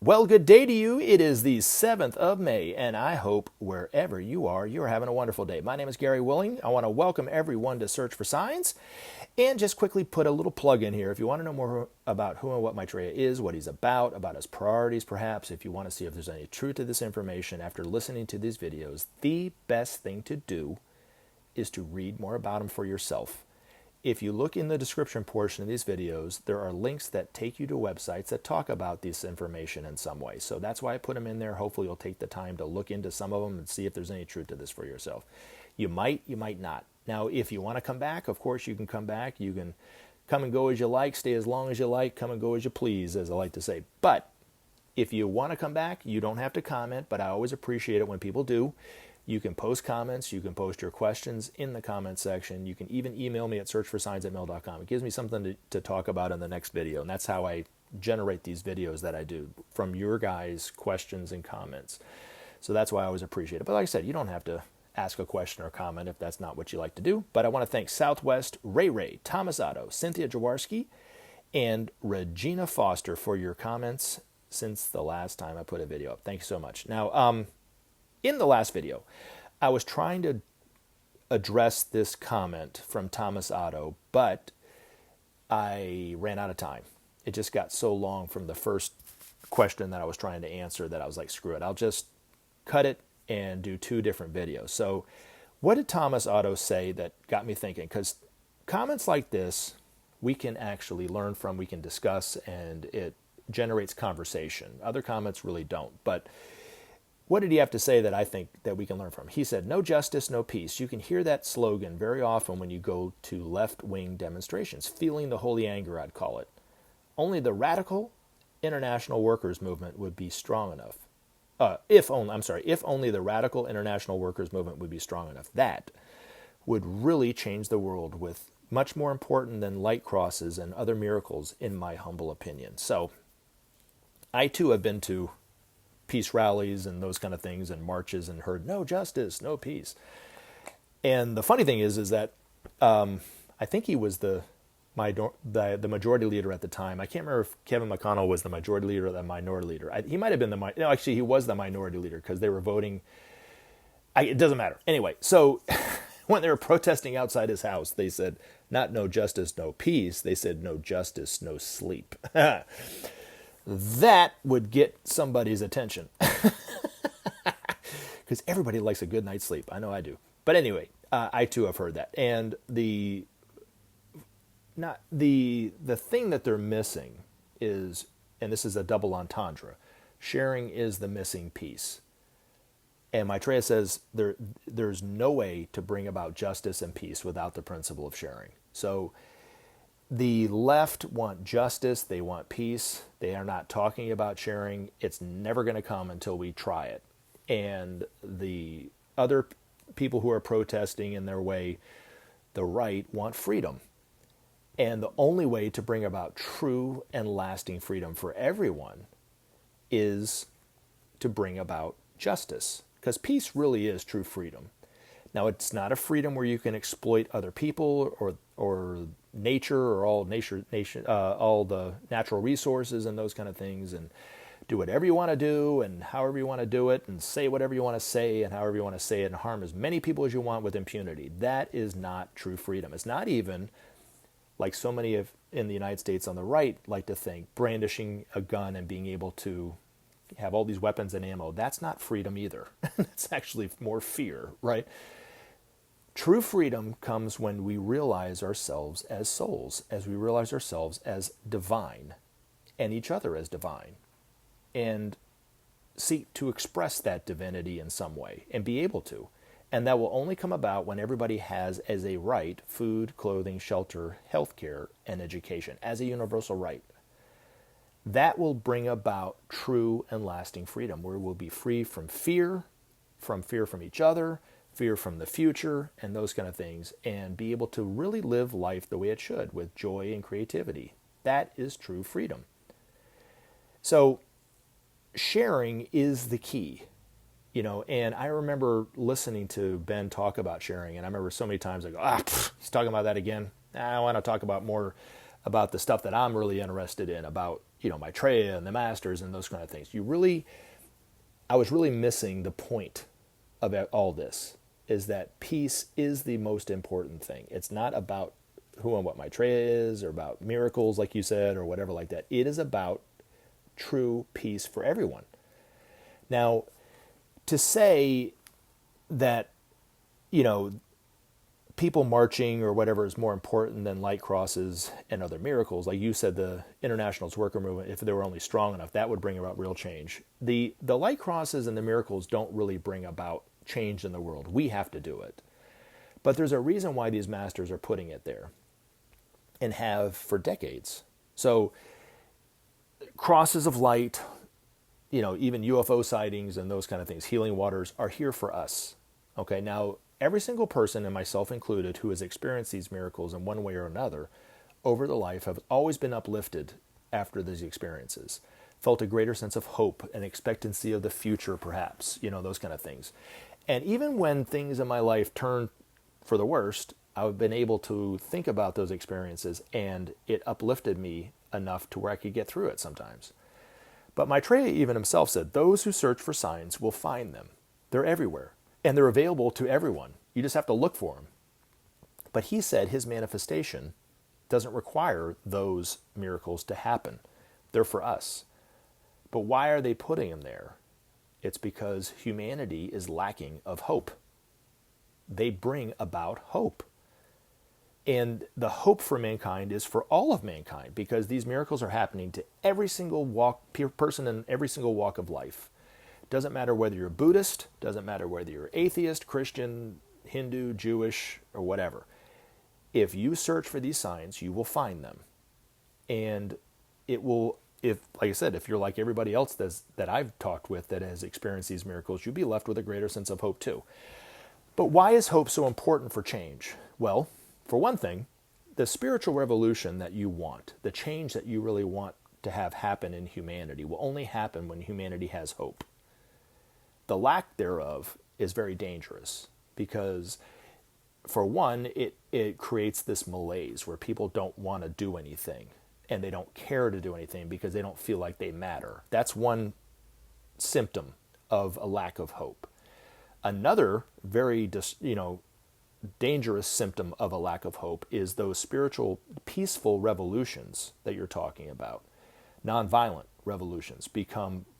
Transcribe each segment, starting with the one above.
Well, good day to you. It is the 7th of May, and I hope wherever you are, you're having a wonderful day. My name is Gary Willing. I want to welcome everyone to Search for Signs, and just quickly put a little plug in here. If you want to know more about who and what Maitreya is, what he's about his priorities perhaps, if you want to see if there's any truth to this information after listening to these videos, the best thing to do is to read more about him for yourself. If you look in the description portion of these videos, there are links that take you to websites that talk about this information in some way. So that's why I put them in there. Hopefully you'll take the time to look into some of them and see if there's any truth to this for yourself. You might not. Now, if you want to come back, of course you can come back. You can come and go as you like, stay as long as you like, come and go as you please, as I like to say. But if you want to come back, you don't have to comment, but I always appreciate it when people do. You can post comments. You can post your questions in the comment section. You can even email me at searchforsigns@mail.com. It gives me something to talk about in the next video, and that's how I generate these videos that I do, from your guys' questions and comments. So that's why I always appreciate it. But like I said, you don't have to ask a question or comment if that's not what you like to do. But I want to thank Southwest, Ray, Thomas Otto, Cynthia Jaworski, and Regina Foster for your comments since the last time I put a video up. Thank you so much. Now, in the last video, I was trying to address this comment from Thomas Otto, but I ran out of time. It just got so long from the first question that I was trying to answer that I was like, screw it. I'll just cut it and do two different videos. So what did Thomas Otto say that got me thinking? Because comments like this, we can actually learn from, we can discuss, and it generates conversation. Other comments really don't. But what did he have to say that I think that we can learn from? He said, "No justice, no peace." You can hear that slogan very often when you go to left-wing demonstrations. Feeling the holy anger, I'd call it. Only the radical international workers movement would be strong enough. If only the radical international workers movement would be strong enough. That would really change the world, with much more important than light crosses and other miracles, in my humble opinion. So I too have been to peace rallies and those kind of things and marches and heard no justice, no peace. And the funny thing is that I think he was the majority leader at the time. I can't remember if Kevin McConnell was the majority leader or the minority leader. He might have been actually he was the minority leader because they were voting. It doesn't matter. Anyway, so when they were protesting outside his house, they said not no justice, no peace. They said no justice, no sleep. That would get somebody's attention. Because everybody likes a good night's sleep. I know I do. But anyway, I too have heard that. And the thing that they're missing is, and this is a double entendre, sharing is the missing piece. And Maitreya says there's no way to bring about justice and peace without the principle of sharing. So the left want justice, they want peace, they are not talking about sharing. It's never going to come until we try it. And the other people who are protesting in their way, the right, want freedom. And the only way to bring about true and lasting freedom for everyone is to bring about justice. Because peace really is true freedom. Now, it's not a freedom where you can exploit other people or nature or all the natural resources and those kind of things, and do whatever you want to do and however you want to do it, and say whatever you want to say and however you want to say it, and harm as many people as you want with impunity. That is not true freedom. It's not even, like so many in the United States on the right like to think, brandishing a gun and being able to have all these weapons and ammo. That's not freedom either. It's actually more fear, right? True freedom comes when we realize ourselves as souls, as we realize ourselves as divine, and each other as divine, and seek to express that divinity in some way, and be able to. And that will only come about when everybody has as a right food, clothing, shelter, healthcare, and education, as a universal right. That will bring about true and lasting freedom, where we'll be free from fear from each other, fear from the future, and those kind of things, and be able to really live life the way it should, with joy and creativity. That is true freedom. So sharing is the key, and I remember listening to Ben talk about sharing, and I remember so many times I go, he's talking about that again. I want to talk about more about the stuff that I'm really interested in, about, Maitreya and the masters and those kind of things. I was really missing the point of all this, is that peace is the most important thing. It's not about who and what Maitreya is, or about miracles, like you said, or whatever like that. It is about true peace for everyone. Now, to say that, people marching or whatever is more important than light crosses and other miracles, like you said, the Internationalist Worker Movement, if they were only strong enough, that would bring about real change. The light crosses and the miracles don't really bring about change in the world. We have to do it. But there's a reason why these masters are putting it there, and have for decades. So crosses of light, even UFO sightings and those kind of things, healing waters, are here for us. Okay, now every single person, and myself included, who has experienced these miracles in one way or another over the life have always been uplifted after these experiences, felt a greater sense of hope and expectancy of the future, perhaps, those kind of things. And even when things in my life turn for the worst, I've been able to think about those experiences, and it uplifted me enough to where I could get through it sometimes. But Maitreya even himself said, those who search for signs will find them. They're everywhere, and they're available to everyone. You just have to look for them. But he said his manifestation doesn't require those miracles to happen. They're for us. But why are they putting them there? It's because humanity is lacking of hope. They bring about hope. And the hope for mankind is for all of mankind, because these miracles are happening to every single person in every single walk of life. Doesn't matter whether you're Buddhist, doesn't matter whether you're atheist, Christian, Hindu, Jewish, or whatever. If you search for these signs, you will find them. And it will, like I said, if you're like everybody else that I've talked with that has experienced these miracles, you'll be left with a greater sense of hope too. But why is hope so important for change? Well, for one thing, the spiritual revolution that you want, the change that you really want to have happen in humanity, will only happen when humanity has hope. The lack thereof is very dangerous, because, for one, it creates this malaise where people don't want to do anything, and they don't care to do anything because they don't feel like they matter. That's one symptom of a lack of hope. Another very dangerous symptom of a lack of hope is those spiritual, peaceful revolutions that you're talking about. Nonviolent revolutions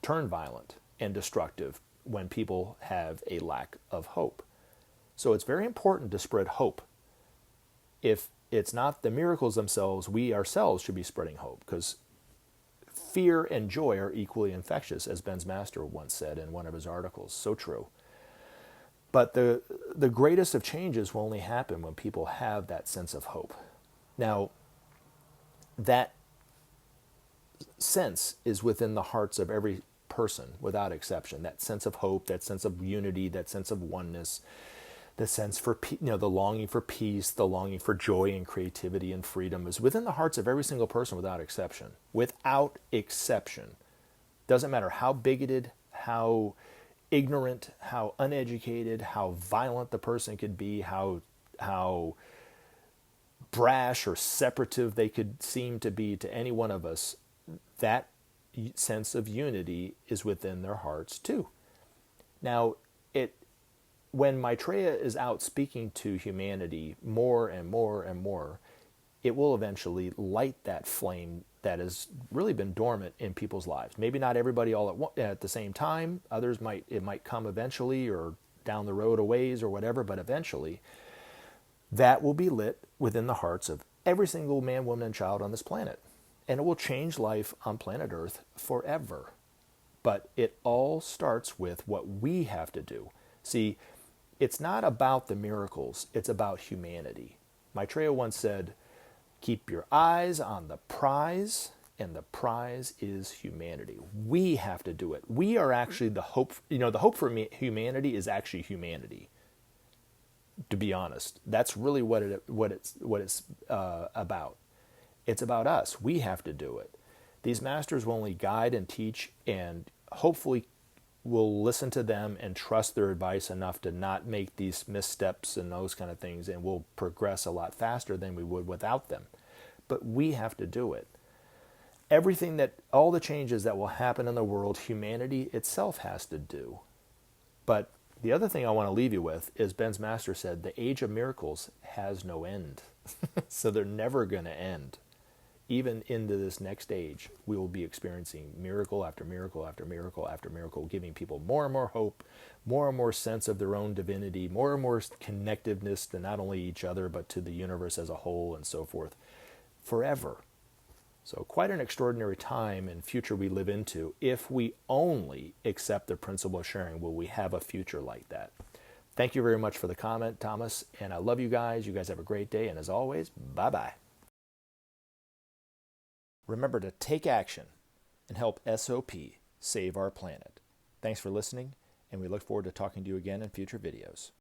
turn violent and destructive when people have a lack of hope. So it's very important to spread hope. If it's not the miracles themselves, we ourselves should be spreading hope, because fear and joy are equally infectious, as Ben's master once said in one of his articles. So true. But the greatest of changes will only happen when people have that sense of hope. Now, that sense is within the hearts of every person without exception. That sense of hope, that sense of unity, that sense of oneness, the sense for the longing for peace, the longing for joy and creativity and freedom is within the hearts of every single person without exception. Without exception. Doesn't matter how bigoted, how ignorant, how uneducated, how violent the person could be, how brash or separative they could seem to be to any one of us, that sense of unity is within their hearts too. Now, when Maitreya is out speaking to humanity more and more and more, it will eventually light that flame that has really been dormant in people's lives. Maybe not everybody all at the same time. Others it might come eventually, or down the road a ways or whatever, but eventually that will be lit within the hearts of every single man, woman, and child on this planet. And it will change life on planet Earth forever. But it all starts with what we have to do. See, it's not about the miracles, it's about humanity. Maitreya once said, keep your eyes on the prize, and the prize is humanity. We have to do it. We are actually the hope. The hope for humanity is actually humanity. To be honest, that's really what it's about. It's about us. We have to do it. These masters will only guide and teach, and hopefully will listen to them and trust their advice enough to not make these missteps and those kind of things, and will progress a lot faster than we would without them. but we have to do it. Everything that, all the changes that will happen in the world, humanity itself has to do. But the other thing I want to leave you with is Ben's master said, the age of miracles has no end. So they're never going to end. Even into this next age, we will be experiencing miracle after miracle after miracle after miracle, giving people more and more hope, more and more sense of their own divinity, more and more connectiveness to not only each other, but to the universe as a whole and so forth, forever. So quite an extraordinary time and future we live into. If we only accept the principle of sharing, will we have a future like that? Thank you very much for the comment, Thomas, and I love you guys. You guys have a great day, and as always, bye-bye. Remember to take action and help SOP save our planet. Thanks for listening, and we look forward to talking to you again in future videos.